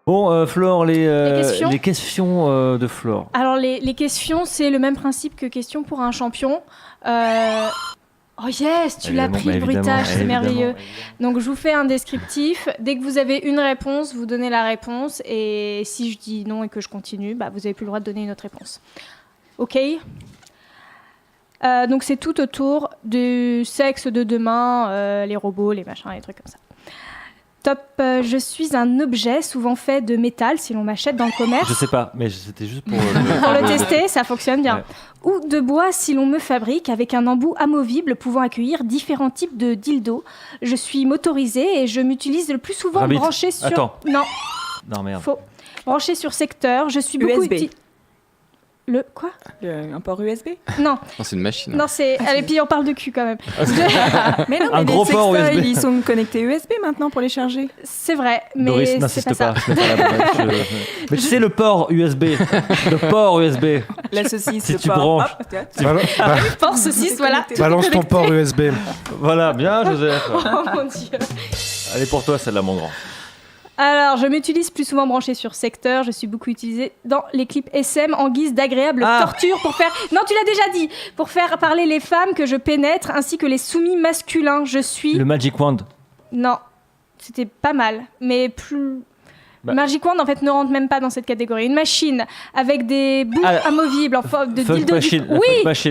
Bon, Flore, les questions de Flore. Alors, les questions, c'est le même principe que questions pour un champion. Oh yes, tu l'as pris, le bruitage, c'est merveilleux. Donc, je vous fais un descriptif. Dès que vous avez une réponse, vous donnez la réponse. Et si je dis non et que je continue, vous n'avez plus le droit de donner une autre réponse. OK ? Donc, c'est tout autour du sexe de demain, les robots, les machins, les trucs comme ça. Top, je suis un objet souvent fait de métal si l'on m'achète dans le commerce. Je sais pas, mais c'était juste pour... pour le tester, ça fonctionne bien. Ouais. Ou de bois si l'on me fabrique avec un embout amovible pouvant accueillir différents types de dildos. Je suis motorisée et je m'utilise le plus souvent branché sur... Attends. Non, merde. Faux. Branché sur secteur, je suis beaucoup... USB. Le quoi ? Un port USB ? Non. Non, c'est une machine. Non, c'est... Allez, puis on parle de cul quand même. Mais non, mais les sextoys, ils sont connectés USB maintenant pour les charger. C'est vrai, mais Doris, c'est n'insiste pas ça. Mais tu sais, le port USB. Le port USB. La saucisse, si le tu port. branches. Le port saucisse, voilà. Balance ton port USB. Voilà, bien, Joseph. Oh mon Dieu. Allez, pour toi, celle-là, mon grand. Alors, je m'utilise plus souvent branché sur secteur. Je suis beaucoup utilisée dans les clips SM en guise d'agréable torture pour faire... Non, tu l'as déjà dit. Pour faire parler les femmes que je pénètre ainsi que les soumis masculins. Je suis... Le Magic Wand. Non, c'était pas mal, mais plus... Magic Wand, en fait, ne rentre même pas dans cette catégorie. Une machine avec des bouts amovibles en forme de dildo. Machine. Oui,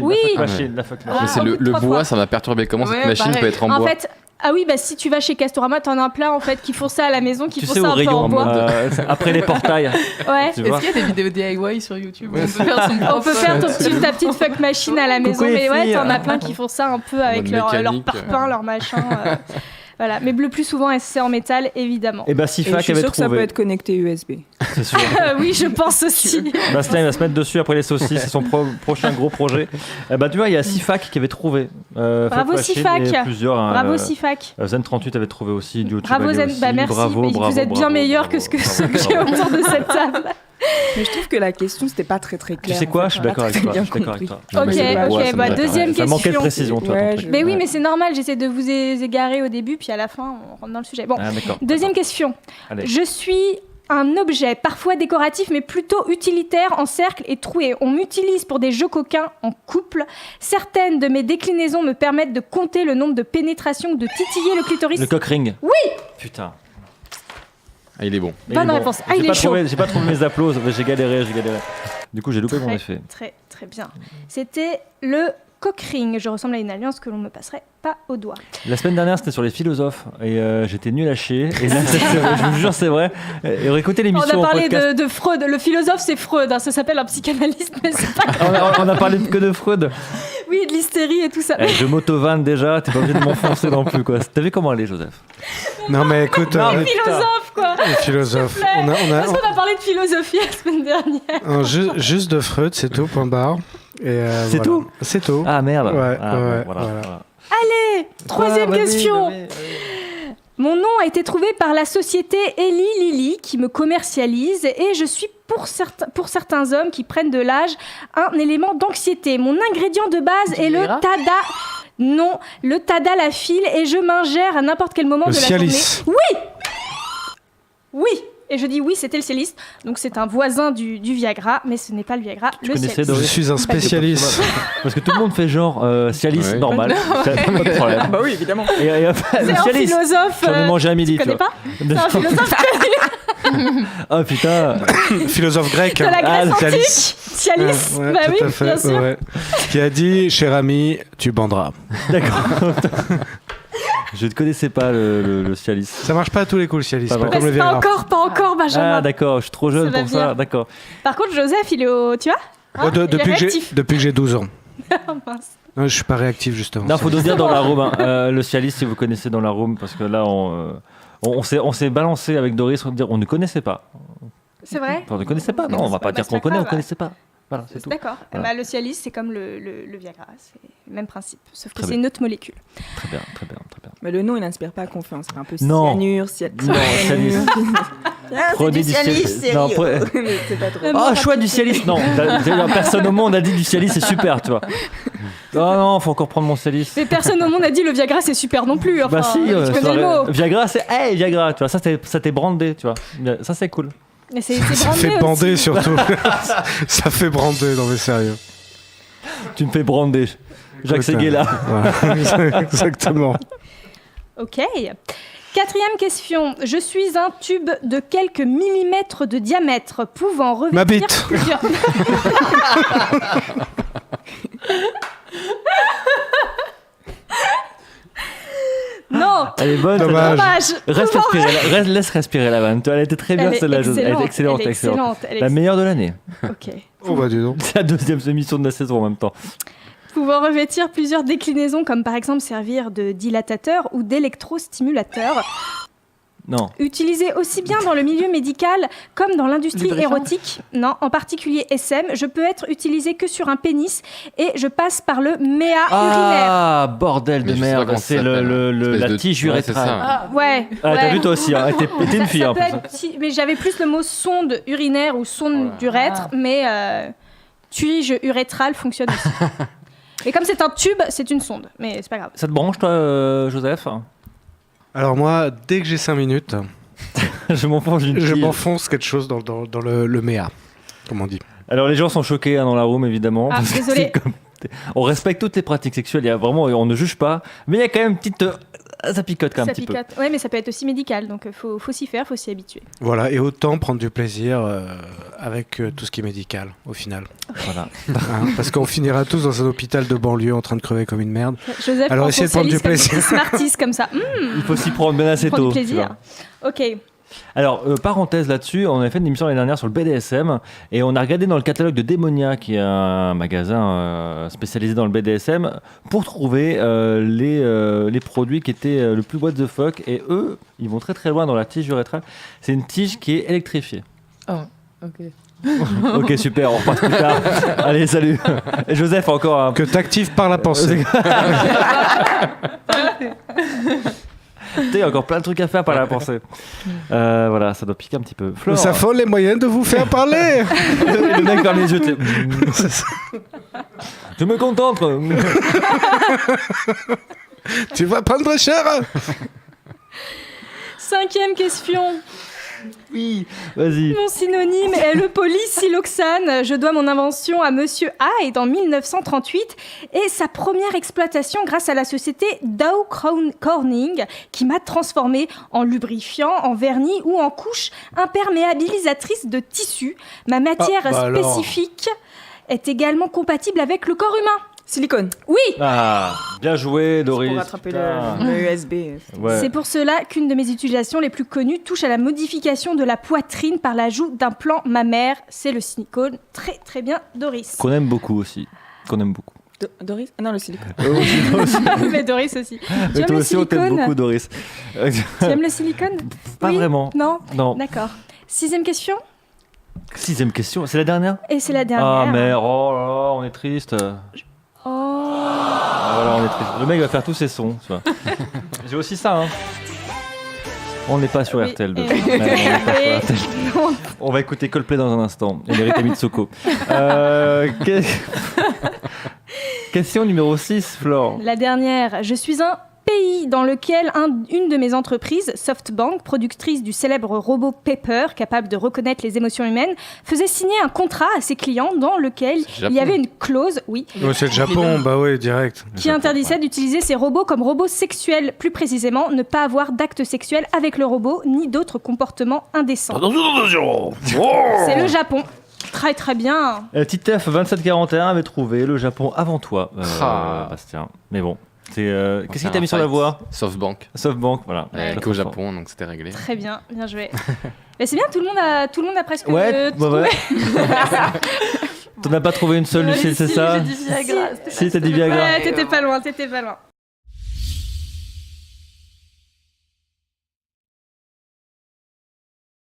oui. Mais c'est le bois, ça m'a perturbé. Comment cette machine peut être en bois ? En fait... Ah oui, si tu vas chez Castorama, t'en as un plein en fait qui font ça à la maison, qui font ça un peu en bois. Après les portails. Ouais. Est-ce qu'il y a des vidéos DIY sur YouTube où on peut faire ta petite fuck machine à la maison, mais ouais, t'en as plein qui font ça un peu avec leur parpaing, leur machin. Voilà, mais le plus souvent, c'est en métal, évidemment. Et Sifac je suis avait sûre trouvé. Que ça peut être connecté USB. C'est sûr. Oui, je pense aussi. Bastien, il va se mettre dessus après les saucisses, c'est son prochain gros projet. Tu vois, il y a Sifac qui avait trouvé. Bravo Sifac. Bravo Sifac. Zen38 avait trouvé aussi du YouTube. Bravo Zen, merci. Bravo, vous êtes bien meilleurs que ceux que j'ai autour de cette table. Mais je trouve que la question, c'était pas très très clair. Tu sais quoi, je suis d'accord avec toi. Ok, deuxième question. Ça manquait de précision, toi. Mais oui, mais c'est normal, j'essaie de vous égarer au début, puis à la fin, on rentre dans le sujet. Bon, deuxième question. Allez. Je suis un objet, parfois décoratif, mais plutôt utilitaire en cercle et troué. On m'utilise pour des jeux coquins en couple. Certaines de mes déclinaisons me permettent de compter le nombre de pénétrations ou de titiller le clitoris. Le cock ring. Oui. Putain. Ah, il est bon. Bonne réponse. Ah, il est chaud. J'ai pas trouvé mes applaudissements, j'ai galéré. Du coup, j'ai loupé mon effet. Très bien. C'était le cock ring. Je ressemble à une alliance que l'on me passerait pas au doigt. La semaine dernière, c'était sur les philosophes et j'étais nul à chier. Et là, je vous jure, c'est vrai. Et écoutez l'émission. On a parlé de Freud. Le philosophe, c'est Freud. Ça s'appelle un psychanalyste, mais c'est pas. On a parlé que de Freud. Oui, de l'hystérie et tout ça. Je m'auto-vanne déjà. T'es pas obligé de m'enfoncer non plus, quoi. T'as vu comment elle est, Joseph? Non, mais écoute. Le philosophe, quoi. Le philosophe. Parce qu'on a parlé de philosophie la semaine dernière. Juste de Freud, c'est tout, point barre. C'est tout? C'est tout. Ah merde. Voilà. Allez, troisième question. Mon nom a été trouvé par la société Eli Lilly qui me commercialise et je suis pour certains hommes qui prennent de l'âge un élément d'anxiété. Mon ingrédient de base est le tada. Non, le tadalafil et je m'ingère à n'importe quel moment de la journée. Oui. Et je dis oui, c'était le Cialis. Donc c'est un voisin du Viagra, mais ce n'est pas le Viagra, le Cialis. Je suis un spécialiste. Parce que tout le monde fait genre Cialis normal. Pas de problème. Bah oui, évidemment. C'est un philosophe. J'en ai mangé à midi. Tu connais pas? C'est un philosophe connu. Oh putain. Philosophe grec. De la Grèce antique. Cialis. Bah oui, bien sûr. Ouais. Qui a dit, cher ami, tu banderas. D'accord. Je ne connaissais pas le Cialis. Ça marche pas à tous les coups, le Cialis. Pas comme le Viagra. Pas encore, Benjamin. Ah d'accord, je suis trop jeune pour ça. D'accord. Par contre, Joseph, il est au... Tu vois depuis que j'ai 12 ans. Mince. Non, je suis pas réactif, justement. Non, faut nous dire dans la room. Le Cialis, si vous connaissez dans la room, parce que là, on s'est balancé avec Doris, on ne connaissait pas. C'est vrai? On ne connaissait pas. Non, on va pas dire qu'on connaît, on ne connaissait pas. Voilà, c'est tout. D'accord. Voilà. Le Cialis, c'est comme le Viagra, c'est le même principe, sauf que c'est une autre molécule. Très bien. Mais le nom, il n'inspire pas confiance. C'est un peu cyanure, Cialis. Prenez du Cialis, sérieux. C'est pas trop. Oh, choix du Cialis. Non, personne au monde a dit du Cialis, c'est super, tu vois. Non, faut encore prendre mon Cialis. Mais personne au monde a dit le Viagra, c'est super non plus. Enfin, bah si, tu connais le mot. Viagra, c'est hey Viagra, tu vois. Ça t'est brandé, tu vois. Ça, c'est cool. Mais c'est Ça brandé fait bander aussi. surtout. Ça fait brander, non mais sérieux. Tu me fais brander. Jacques Séguéla. Voilà. Exactement. Ok. 4e question. Je suis un tube de quelques millimètres de diamètre pouvant Ma revêtir bite. plusieurs... Non. Elle est bonne. Dommage. Laisse respirer la vanne. Elle était très bien celle-là. Elle est excellente. Elle est excellente. La meilleure de l'année. Ok. Oh bah dis donc. C'est la deuxième émission de la saison en même temps. Pouvant revêtir plusieurs déclinaisons, comme par exemple servir de dilatateur ou d'électrostimulateur. Non. Utilisé aussi bien dans le milieu médical comme dans l'industrie Lubrifiant. érotique, non, en particulier SM, je peux être utilisé que sur un pénis et je passe par le méa urinaire. Ah, bordel de Mais je sais pas merde. comment ça C'est s'appelle. la Espèce de- tige Ouais, c'est urétrale. ça. Ah, Ouais. Ah, ouais. t'as vu toi aussi, hein. T'es une fille. Ça hein, peut pour ça. être mais j'avais plus le mot sonde urinaire ou sonde Voilà. d'urètre, mais tige urétrale fonctionne aussi. Et comme c'est un tube, c'est une sonde, mais c'est pas grave. Ça te branche, toi, Joseph? Alors moi, dès que j'ai 5 minutes, Je m'enfonce d'une je tige. m'enfonce quelque chose dans le méa, comme on dit. Alors, les gens sont choqués dans la room, évidemment. Ah, parce que désolé. c'est comme- On respecte toutes les pratiques sexuelles. Il y a vraiment, on ne juge pas. Mais il y a quand même une petite. Ça picote quand même un Ça petit peu. picote. Ouais, mais ça peut être aussi médical, donc faut s'y faire, faut s'y habituer. Voilà, et autant prendre du plaisir avec tout ce qui est médical, au final. Voilà. Hein, parce qu'on finira tous dans un hôpital de banlieue en train de crever comme une merde. Joseph, Alors, prend essayez de son prendre du Cialis comme plaisir. petit Smarties comme ça. Il faut s'y prendre bien assez Prends du tôt. tu plaisir. vois. Ok. Alors, parenthèse là-dessus, on avait fait une émission l'année dernière sur le BDSM et on a regardé dans le catalogue de Démonia, qui est un magasin spécialisé dans le BDSM, pour trouver les produits qui étaient le plus what the fuck. Et eux, ils vont très très loin dans la tige urétrale. C'est une tige qui est électrifiée. Oh, ok. Ok, super, on repasse plus tard. Allez, salut. Et Joseph, encore un. Que t'actives par la pensée. Il y a encore plein de trucs à faire par la pensée. Voilà, ça doit piquer un petit peu. Flore, Ça affole les moyens de vous faire parler. le mec ferme les yeux. Je me contente. Tu vas prendre cher. 5e question. Oui, vas-y. Mon synonyme est le polysiloxane. Je dois mon invention à Monsieur Hyde en 1938 et sa première exploitation grâce à la société Dow Corning qui m'a transformé en lubrifiant, en vernis ou en couche imperméabilisatrice de tissu. Ma matière Ah, bah alors. spécifique est également compatible avec le corps humain. Silicone. Oui, Ah, bien joué, Doris. Pour rattraper Putain. le USB. Ouais. c'est pour cela qu'une de mes utilisations les plus connues touche à la modification de la poitrine par l'ajout d'un plan mammaire. C'est le silicone. Très très bien, Doris. Qu'on aime beaucoup aussi. Qu'on aime beaucoup. Doris Ah non, le silicone. Mais Doris aussi. Tu Mais aimes toi le aussi, on t'aime silicone beaucoup, Doris. Tu aimes le silicone Pas Oui vraiment. Non Non. D'accord. 6e question. 6e question, c'est la dernière. Et c'est la dernière. Ah, mais oh là là, on est triste. Oh. Ah, voilà, on est triste. Le mec va faire tous ses sons. Tu vois. J'ai aussi ça. Hein. On n'est pas sur Oui, RTL2. et- Ouais, on n'est pas sur et- RTL. Non. On va écouter Coldplay dans un instant. Et Rita Mitsoko. Question numéro 6, Flore. La dernière. Je suis un pays dans lequel une de mes entreprises, SoftBank, productrice du célèbre robot Pepper, capable de reconnaître les émotions humaines, faisait signer un contrat à ses clients dans lequel il y avait une clause, oui, Ouais, c'est le Japon, bah oui, direct. qui interdisait d'utiliser ces robots comme robots sexuels. Plus précisément, ne pas avoir d'actes sexuels avec le robot, ni d'autres comportements indécents. C'est le Japon. Très très bien. Titeuf 2741 avait trouvé le Japon avant toi, Ah. Bastien. Mais bon, qu'est-ce qui t'a mis sur la voie? Softbank. Softbank, voilà. Qu'au Japon, donc c'était réglé. Très bien, bien joué. Mais c'est bien, tout le monde a presque Ouais, trouvé. ouais. T'en as pas trouvé une seule, Lucille, c'est ça? J'ai dit Viagra. Si, t'as dit Viagra. Ouais, t'étais pas loin, t'étais pas loin.